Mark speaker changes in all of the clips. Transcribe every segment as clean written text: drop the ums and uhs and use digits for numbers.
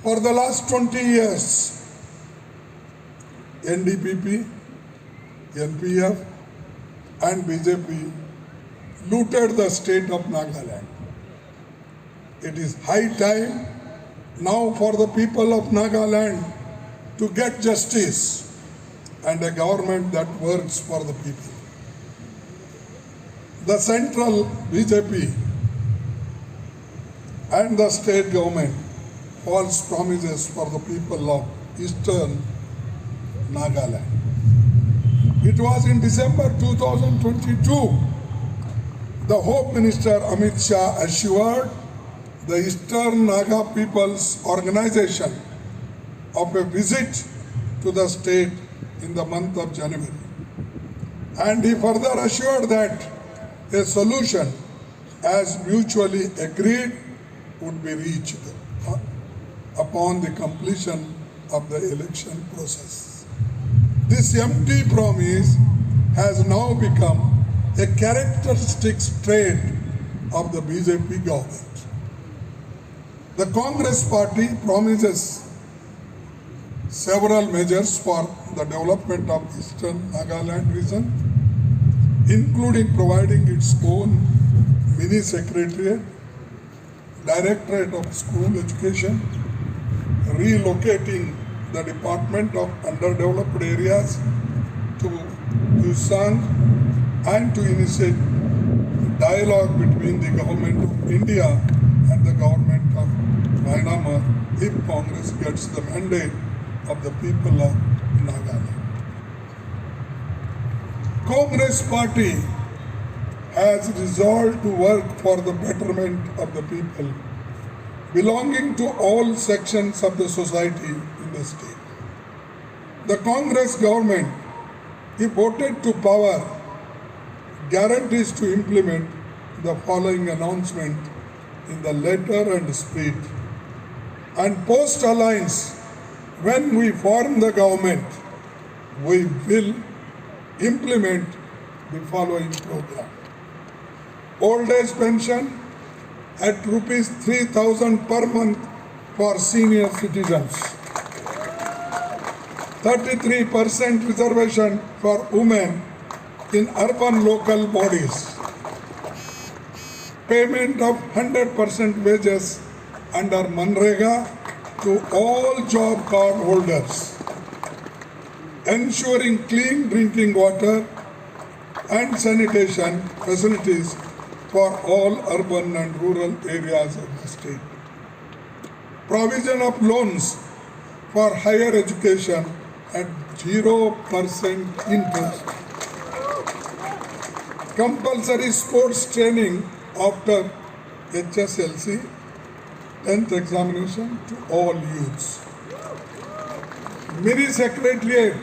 Speaker 1: For the last 20 years, NDPP, NPF and BJP looted the state of Nagaland. It is high time now for the people of Nagaland to get justice and a government that works for the people. The central BJP and the state government false promises for the people of eastern Nagaland. It was in December 2022, the Home Minister Amit Shah assured the Eastern Naga People's Organization of a visit to the state in the month of January. And he further assured that a solution as mutually agreed would be reached upon the completion of the election process. This empty promise has now become a characteristic trait of the BJP government. The Congress party promises several measures for the development of Eastern Nagaland region, including providing its own mini secretariat, Directorate of School Education, relocating the Department of Underdeveloped Areas to Usang, and to initiate dialogue between the Government of India and the Government of Myanmar if Congress gets the mandate of the people of Nagaland. Congress party has resolved to work for the betterment of the people belonging to all sections of the society in the state. The Congress government, if voted to power, guarantees to implement the following announcement in the letter and spirit. And post-alliance, when we form the government, we will implement the following program. Old age pension at rupees 3,000 per month for senior citizens. 33% reservation for women in urban local bodies. Payment of 100% wages under Manrega to all job card holders. Ensuring clean drinking water and sanitation facilities for all urban and rural areas of the state. Provision of loans for higher education at 0% interest. Compulsory sports training after HSLC, 10th examination to all youths. Mini Secretariat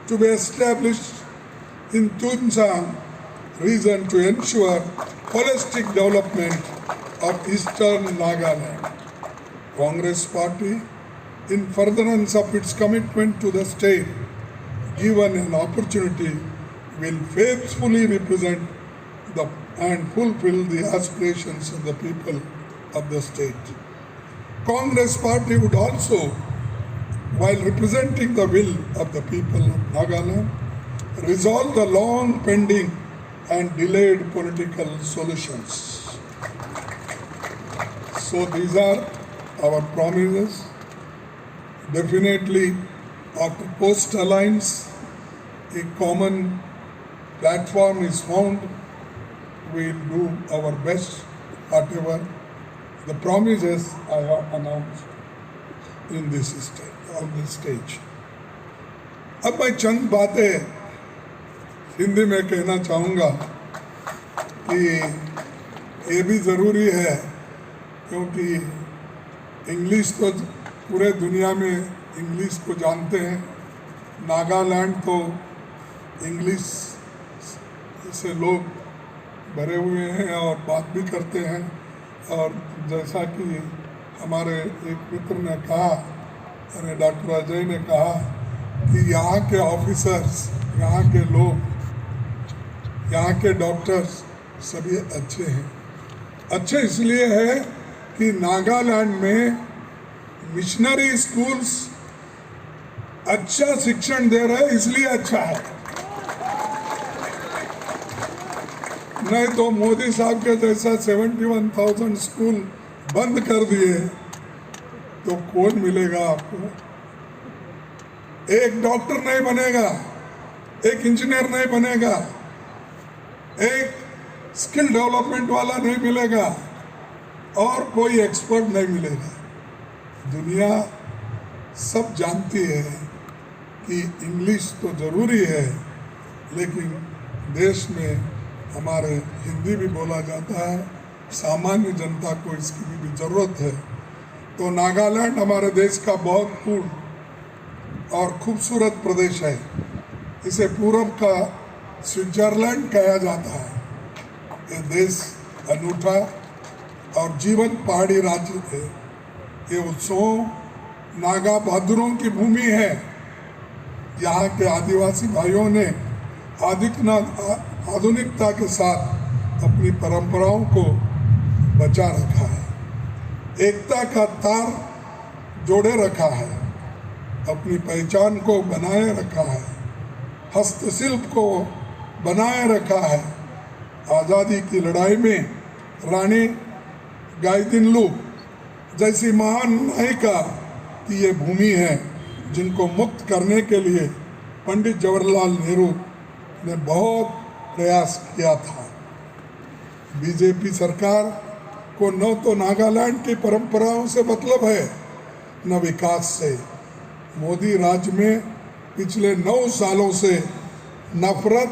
Speaker 1: to be established in Tunsang region to ensure holistic development of Eastern Nagaland. Congress party, in furtherance of its commitment to the state, given an opportunity, will faithfully represent and fulfill the aspirations of the people of the state. Congress party would also, while representing the will of the people of Nagaland, resolve the long pending and delayed political solutions. So these are our promises. Definitely, after post-alliance, a common platform is found. We will do our best, whatever the promises I have announced in this stage, on this stage. अब मैं चंद बातें हिंदी में कहना चाहूँगा कि ये भी ज़रूरी है, क्योंकि इंग्लिश तो पूरे दुनिया में इंग्लिश को जानते हैं, नागालैंड तो इंग्लिश से लोग भरे हुए हैं और बात भी करते हैं। और जैसा कि हमारे एक मित्र ने कहा, डॉक्टर अजय ने कहा कि यहाँ के ऑफिसर्स, यहाँ के लोग, यहाँ के डॉक्टर्स सभी अच्छे हैं। अच्छे इसलिए है कि नागालैंड में मिशनरी स्कूल्स अच्छा शिक्षण दे रहे इसलिए अच्छा है, नहीं तो मोदी साहब के जैसा 71,000 स्कूल बंद कर दिए तो कौन मिलेगा आपको? एक डॉक्टर नहीं बनेगा, एक इंजीनियर नहीं बनेगा, एक स्किल डेवलपमेंट वाला नहीं मिलेगा और कोई एक्सपर्ट नहीं मिलेगा। दुनिया सब जानती है कि इंग्लिश तो ज़रूरी है, लेकिन देश में हमारे हिंदी भी बोला जाता है, सामान्य जनता को इसकी भी ज़रूरत है। तो नागालैंड हमारे देश का बहुत पूर्ण और खूबसूरत प्रदेश है। इसे पूरब का स्विट्जरलैंड कहा जाता है। ये देश अनूठा और जीवंत पहाड़ी राज्य है। ये उत्सवों नागा बहादुरों की भूमि है। यहाँ के आदिवासी भाइयों ने आधुनिकता के साथ अपनी परंपराओं को बचा रखा है, एकता का तार जोड़े रखा है, अपनी पहचान को बनाए रखा है, हस्तशिल्प को बनाए रखा है। आज़ादी की लड़ाई में रानी गाइदिन्लू जैसी महान नायिका की ये भूमि है, जिनको मुक्त करने के लिए पंडित जवाहरलाल नेहरू ने बहुत प्रयास किया था। बीजेपी सरकार को न तो नागालैंड की परंपराओं से मतलब है, न विकास से। मोदी राज्य में पिछले 9 सालों से नफरत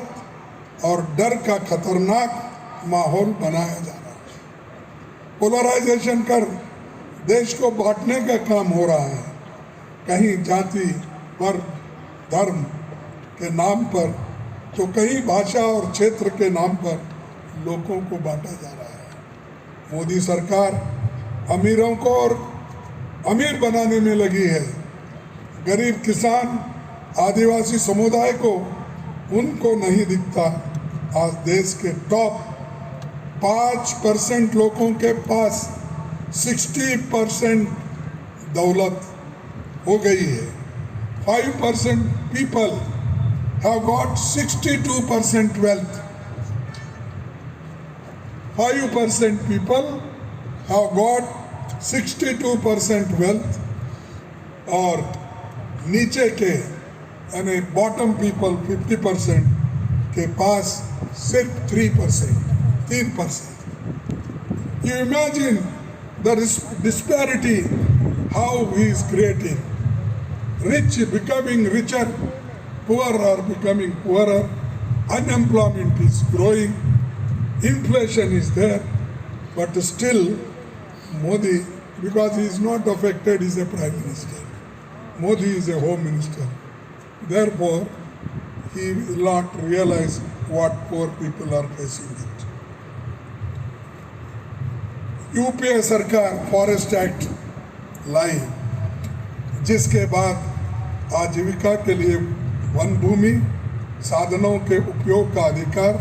Speaker 1: और डर का खतरनाक माहौल बनाया जा रहा है। पोलराइजेशन कर देश को बांटने का काम हो रहा है। कहीं जाति, वर्ग, धर्म के नाम पर तो कहीं भाषा और क्षेत्र के नाम पर लोगों को बांटा जा रहा है। मोदी सरकार अमीरों को और अमीर बनाने में लगी है। गरीब किसान, आदिवासी समुदाय को उनको नहीं दिखता। आज देश के टॉप 5% लोगों के पास 60% दौलत हो गई है। 5% people have got 62% wealth. 5% people have got 62% wealth और नीचे के यानी बॉटम पीपल 50% के पास सिर्फ 3%. You imagine the disparity how he is creating. Rich becoming richer, poor are becoming poorer, unemployment is growing, inflation is there, but still Modi, because he is not affected, he is a prime minister. Modi is a home minister. Therefore, he will not realize what poor people are facing it. UPA सरकार forest act लाई, जिसके बाद आजीविका के लिए one भूमि साधनों के उपयोग का अधिकार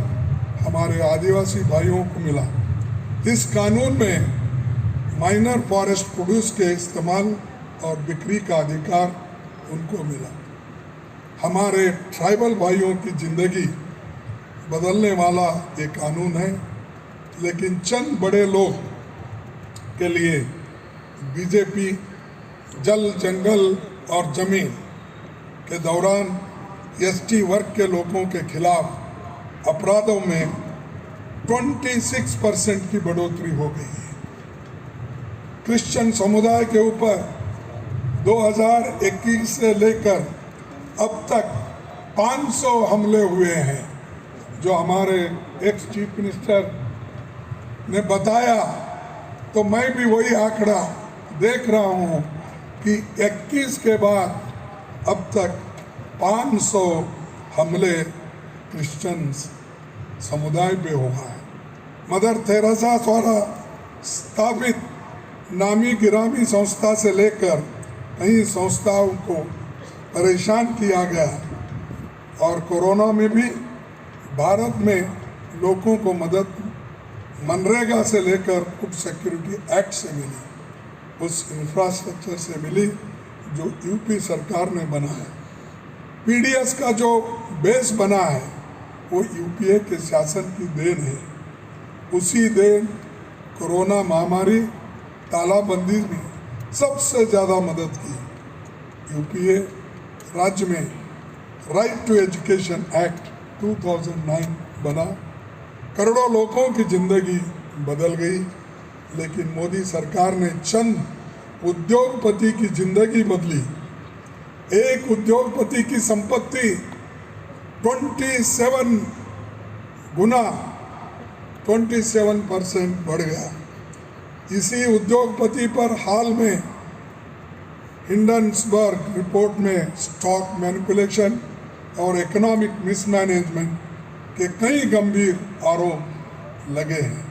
Speaker 1: हमारे आदिवासी भाइयों को मिला। इस कानून में माइनर फॉरेस्ट प्रोड्यूस के इस्तेमाल और बिक्री का अधिकार उनको मिला। हमारे ट्राइबल भाइयों की जिंदगी बदलने वाला ये कानून है, लेकिन चंद बड़े लोग के लिए बीजेपी जल, जंगल और जमीन के दौरान एसटी वर्ग के लोगों के खिलाफ अपराधों में 26% की बढ़ोतरी हो गई है। क्रिश्चियन समुदाय के ऊपर 2021 से लेकर अब तक 500 हमले हुए हैं, जो हमारे एक्स चीफ मिनिस्टर ने बताया। तो मैं भी वही आंकड़ा देख रहा हूँ कि 21 के बाद अब तक 500 हमले क्रिश्चियन समुदाय पे हुआ है। मदर तेरेसा द्वारा स्थापित नामी गिरामी संस्था से लेकर कई संस्थाओं को परेशान किया गया और कोरोना में भी भारत में लोगों को मदद मनरेगा से लेकर फूड सिक्योरिटी एक्ट से मिली। उस इंफ्रास्ट्रक्चर से मिली जो यूपी सरकार ने बनाया। पीडीएस का जो बेस बना है वो यूपीए के शासन की देन है। उसी देन कोरोना महामारी तालाबंदी में सबसे ज़्यादा मदद की। यूपीए राज्य में राइट टू एजुकेशन एक्ट 2009 बना, करोड़ों लोगों की जिंदगी बदल गई। लेकिन मोदी सरकार ने चंद उद्योगपति की जिंदगी बदली। एक उद्योगपति की संपत्ति 27 गुना 27% बढ़ गया। इसी उद्योगपति पर हाल में हिंडनबर्ग रिपोर्ट में स्टॉक मैनिपुलेशन और इकोनॉमिक मिसमैनेजमेंट के कई गंभीर आरोप लगे हैं।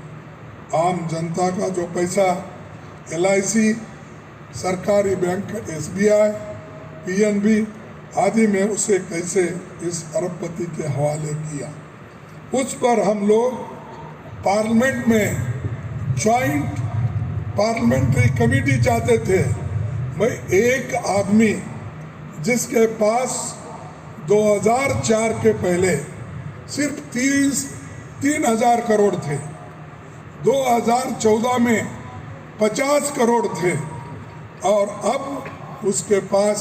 Speaker 1: आम जनता का जो पैसा LIC, सरकारी बैंक SBI, PNB आदि में उसे कैसे इस अरबपति के हवाले किया, उस पर हम लोग पार्लियामेंट में जॉइंट पार्लियामेंट्री कमेटी चाहते थे। भाई एक आदमी जिसके पास 2004 के पहले सिर्फ 3,000 करोड़ थे, 2014 में 50 करोड़ थे और अब उसके पास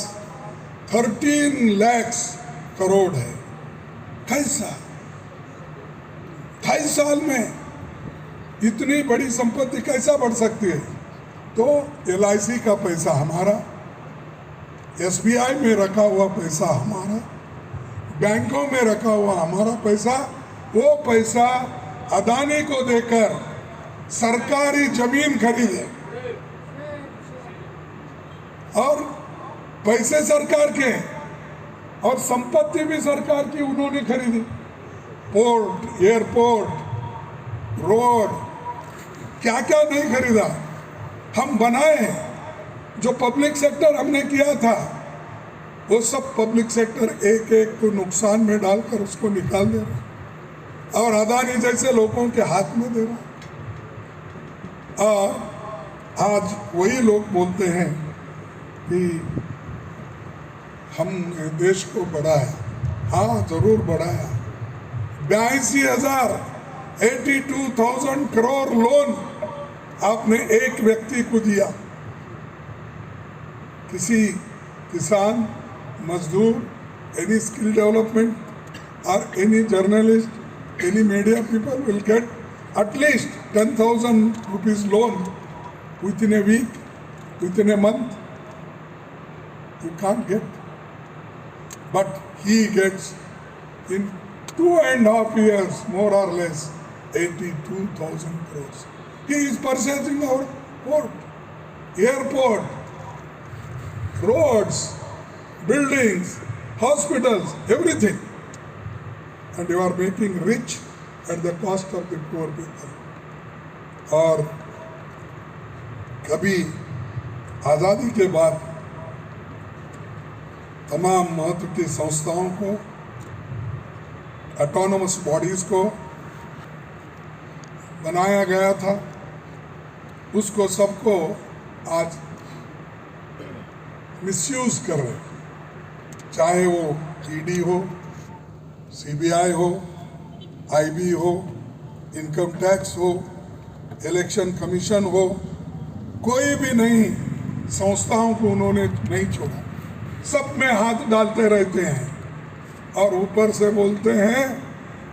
Speaker 1: 13 लाख करोड़ है। कैसा 28 साल में इतनी बड़ी संपत्ति कैसा बढ़ सकती है? तो LIC का पैसा हमारा, SBI में रखा हुआ पैसा हमारा, बैंकों में रखा हुआ हमारा पैसा, वो पैसा अदानी को देकर सरकारी जमीन खरीदे और पैसे सरकार के और संपत्ति भी सरकार की उन्होंने खरीदी। पोर्ट, एयरपोर्ट, रोड, क्या क्या नहीं खरीदा। हम बनाए, जो पब्लिक सेक्टर हमने किया था वो सब पब्लिक सेक्टर एक एक को नुकसान में डालकर उसको निकाल दे रहा और अदानी जैसे लोगों के हाथ में दे रहा। और आज वही लोग बोलते हैं कि हम देश को बढ़ाया। हाँ, जरूर बढ़ाया। 82,000 करोड़ लोन आपने एक व्यक्ति को दिया। किसी किसान, मजदूर, any skill development or any journalist, any media people will get at least 10,000 rupees loan within a week, within a month. You can't get. But he gets in 2.5 years, more or less, 82,000 crores. He is purchasing our port, airport, roads, buildings, hospitals, everything. And you are making rich at the cost of the poor people. और कभी आज़ादी के बाद तमाम महत्व की संस्थाओं को, ऑटोनोमस बॉडीज को बनाया गया था, उसको सबको आज मिसयूज कर रहे हैं। चाहे वो ED हो, CBI हो, IB हो, इनकम टैक्स हो, इलेक्शन कमीशन हो, कोई भी नहीं संस्थाओं को उन्होंने नहीं छोड़ा। सब में हाथ डालते रहते हैं और ऊपर से बोलते हैं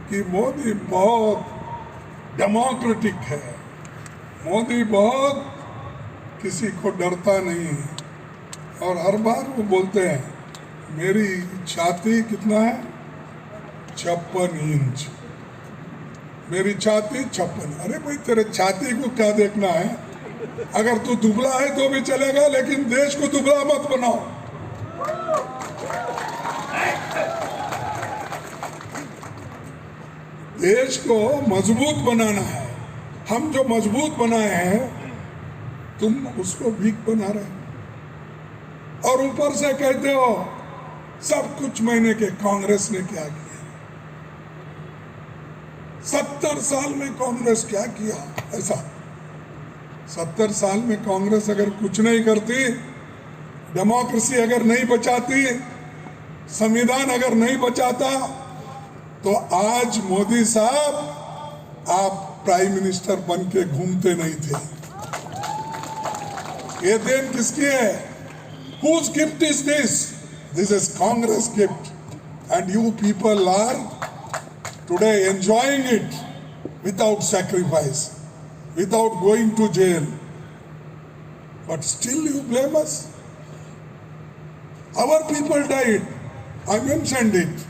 Speaker 1: कि मोदी बहुत डेमोक्रेटिक है, मोदी बहुत किसी को डरता नहीं है। और हर बार वो बोलते हैं मेरी छाती कितना है, 56 इंच, मेरी छाती 56। अरे भाई, तेरे छाती को क्या देखना है? अगर तू दुबला है तो भी चलेगा, लेकिन देश को दुबला मत बनाओ। देश को मजबूत बनाना है। हम जो मजबूत बनाए हैं, तुम उसको वीक बना रहे हो। और ऊपर से कहते हो सब कुछ महीने के कांग्रेस ने क्या किया। 70 साल में कांग्रेस क्या किया? ऐसा 70 साल में कांग्रेस अगर कुछ नहीं करती, डेमोक्रेसी अगर नहीं बचाती, संविधान अगर नहीं बचाता, तो आज मोदी साहब आप प्राइम मिनिस्टर बन के घूमते नहीं थे। ये देन किसकी है? Whose gift is this? This is Congress gift, and you people are today enjoying it without sacrifice, without going to jail. But still you blame us. Our people died. I mentioned it.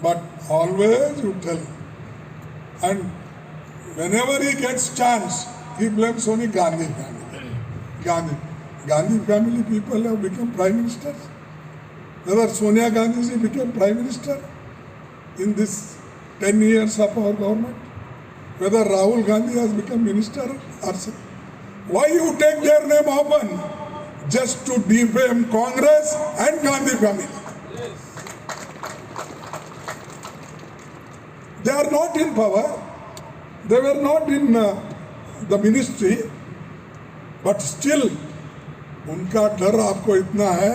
Speaker 1: But always you tell. And whenever he gets chance, he blames only Gandhi family. Gandhi family people have become prime ministers. Whether Sonia Gandhi ji became prime minister in this 10 years of our government, whether Rahul Gandhi has become minister or something. Why you take their name often? Just to defame Congress and Gandhi family. They are not in power. They were not in the ministry. But still, उनका डर आपको इतना है,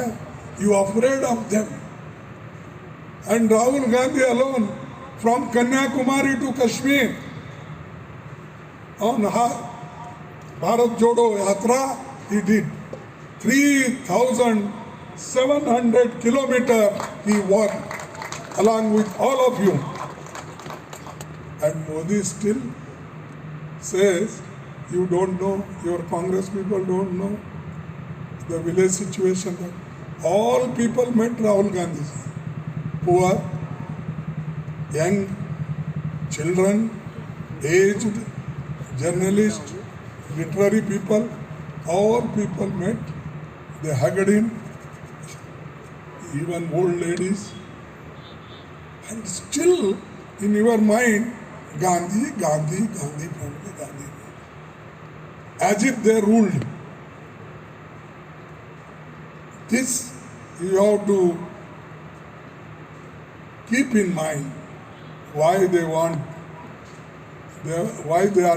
Speaker 1: you afraid of them. And Rahul Gandhi alone, from Kanyakumari to Kashmir, on Bharat Jodo Yatra, he did 3,700 kilometers he walked along with all of you. And Modi still says, you don't know, your Congress people don't know the village situation. All people met Rahul Gandhi. Poor, young, children, aged, journalists, literary people, all people met. They hugged him, even old ladies. And still in your mind, Gandhi, Gandhi, Gandhi family, Gandhi. As if they ruled. This you have to keep in mind why they are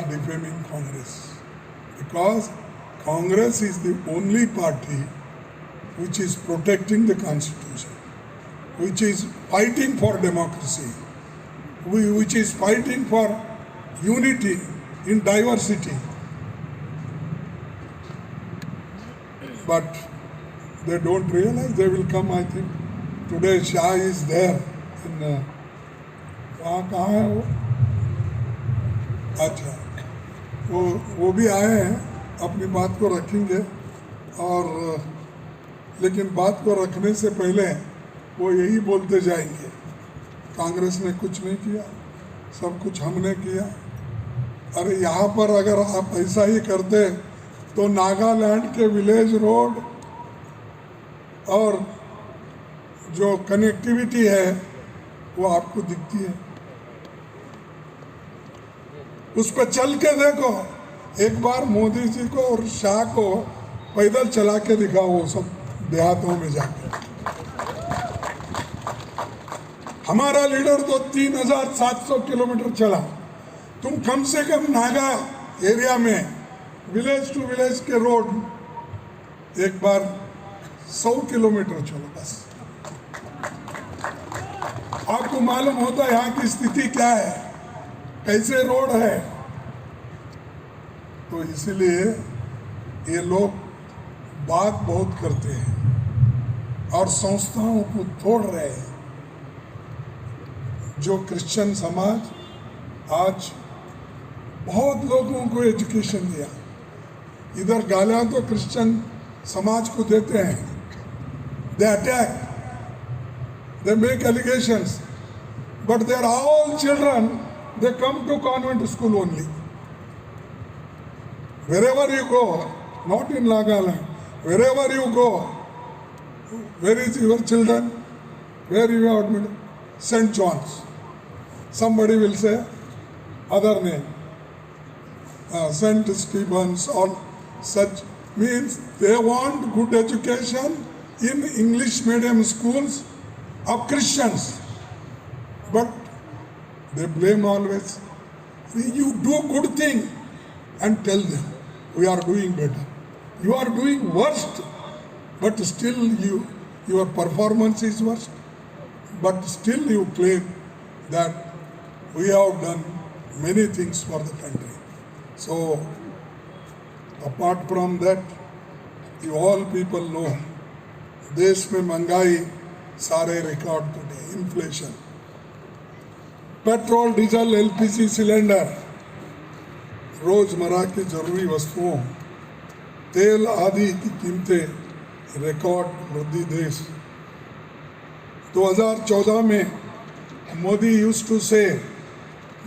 Speaker 1: defaming Congress. Because Congress is the only party which is protecting the Constitution, which is fighting for democracy, which is fighting for unity in diversity. But they don't realize. They will come, I think. Today Shah is there in कहाँ है वो? अच्छा, वो भी आए हैं, अपनी बात को रखेंगे। और लेकिन बात को रखने से पहले वो यही बोलते जाएंगे, कांग्रेस ने कुछ नहीं किया, सब कुछ हमने किया। अरे यहाँ पर अगर आप ऐसा ही करते तो नागालैंड के विलेज रोड और जो कनेक्टिविटी है वो आपको दिखती है। उस पर चल के देखो, एक बार मोदी जी को और शाह को पैदल चला के दिखाओ, वो सब देहातों में जाके। हमारा लीडर तो 3,700 किलोमीटर चला। तुम कम से कम नागा एरिया में विलेज टू विलेज के रोड एक बार 100 किलोमीटर चलो बस, आपको मालूम होता है यहाँ की स्थिति क्या है, कैसे रोड है। तो इसीलिए ये लोग बात बहुत करते हैं और संस्थाओं को तोड़ रहे हैं। जो क्रिश्चियन समाज आज बहुत लोगों को एजुकेशन दिया, इधर गालियां तो क्रिश्चियन समाज को देते हैं। They attack, they make allegations, but they are all children, they come to convent school only. Wherever you go, not in Nagaland, wherever you go, where is your children? Where you are admitted? St. John's. Somebody will say other name, St. Stephen's, or such. Means they want good education in English medium schools of Christians, but they blame always. You do good thing and tell them, we are doing better. You are doing worst, but still your performance is worst, but still you claim that we have done many things for the country. So, apart from that, you all people know, देश में महंगाई सारे record टूटे, inflation, petrol diesel LPG cylinder, रोजमर्रा की जरूरी वस्तुओं, तेल आदि की कीमतें रिकॉर्ड वृद्धि देश। 2014 में मोदी यूज्ड टू से,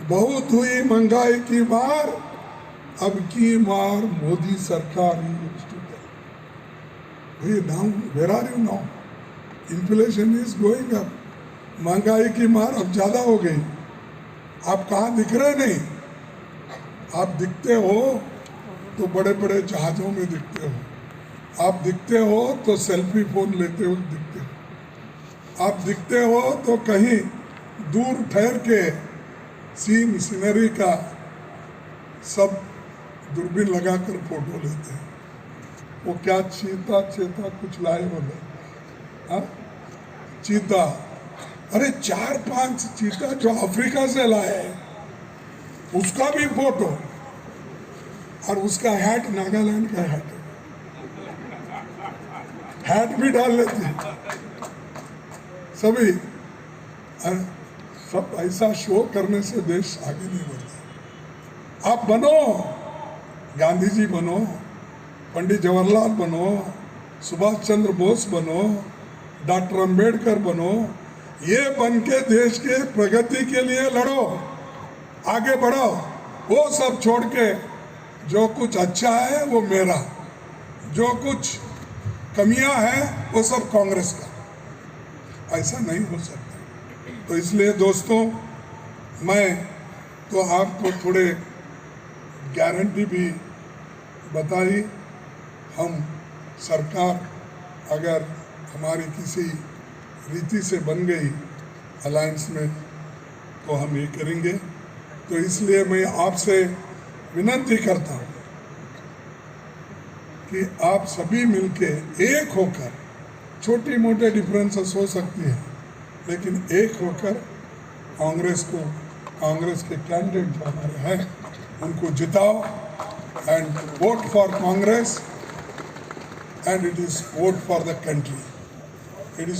Speaker 1: बहुत हुई महंगाई की मार, अब की मार मोदी सरकार ही used to tell. Now where are you now? Inflation is going up, महंगाई की मार अब ज्यादा हो गई। आप कहाँ दिख रहे? नहीं, आप दिखते हो तो बड़े बड़े जहाजों में दिखते हो, आप दिखते हो तो सेल्फी फोन लेते हुए दिखते हो, आप दिखते हो तो कहीं दूर ठहर के सीनरी का सब दूरबीन लगाकर फोटो लेते हैं। वो क्या चीता कुछ लाए बोले, हाँ चीता, अरे 4-5 चीता जो अफ्रीका से लाए हैं, उसका भी फोटो, और उसका हैट नागालैंड का हैट भी डाल लेते हैं सभी। सब ऐसा शो करने से देश आगे नहीं बढ़ता। आप बनो, गांधी जी बनो, पंडित जवाहरलाल बनो, सुभाष चंद्र बोस बनो, डॉक्टर अंबेडकर बनो, ये बन के देश के प्रगति के लिए लड़ो, आगे बढ़ो। वो सब छोड़ के जो कुछ अच्छा है वो मेरा, जो कुछ कमियां हैं वो सब कांग्रेस का, ऐसा नहीं हो सकता। तो इसलिए दोस्तों, मैं तो आपको थोड़े गारंटी भी बताई, हम सरकार अगर हमारी किसी रीति से बन गई अलायंस में तो हम ये करेंगे। तो इसलिए मैं आपसे विनती करता हूँ कि आप सभी मिलके एक होकर, छोटी मोटे डिफरेंसेस हो सकती हैं, लेकिन एक होकर कांग्रेस के कैंडिडेट जो हमारे हैं उनको जिताओ, and vote for Congress, and it is vote for the country. It is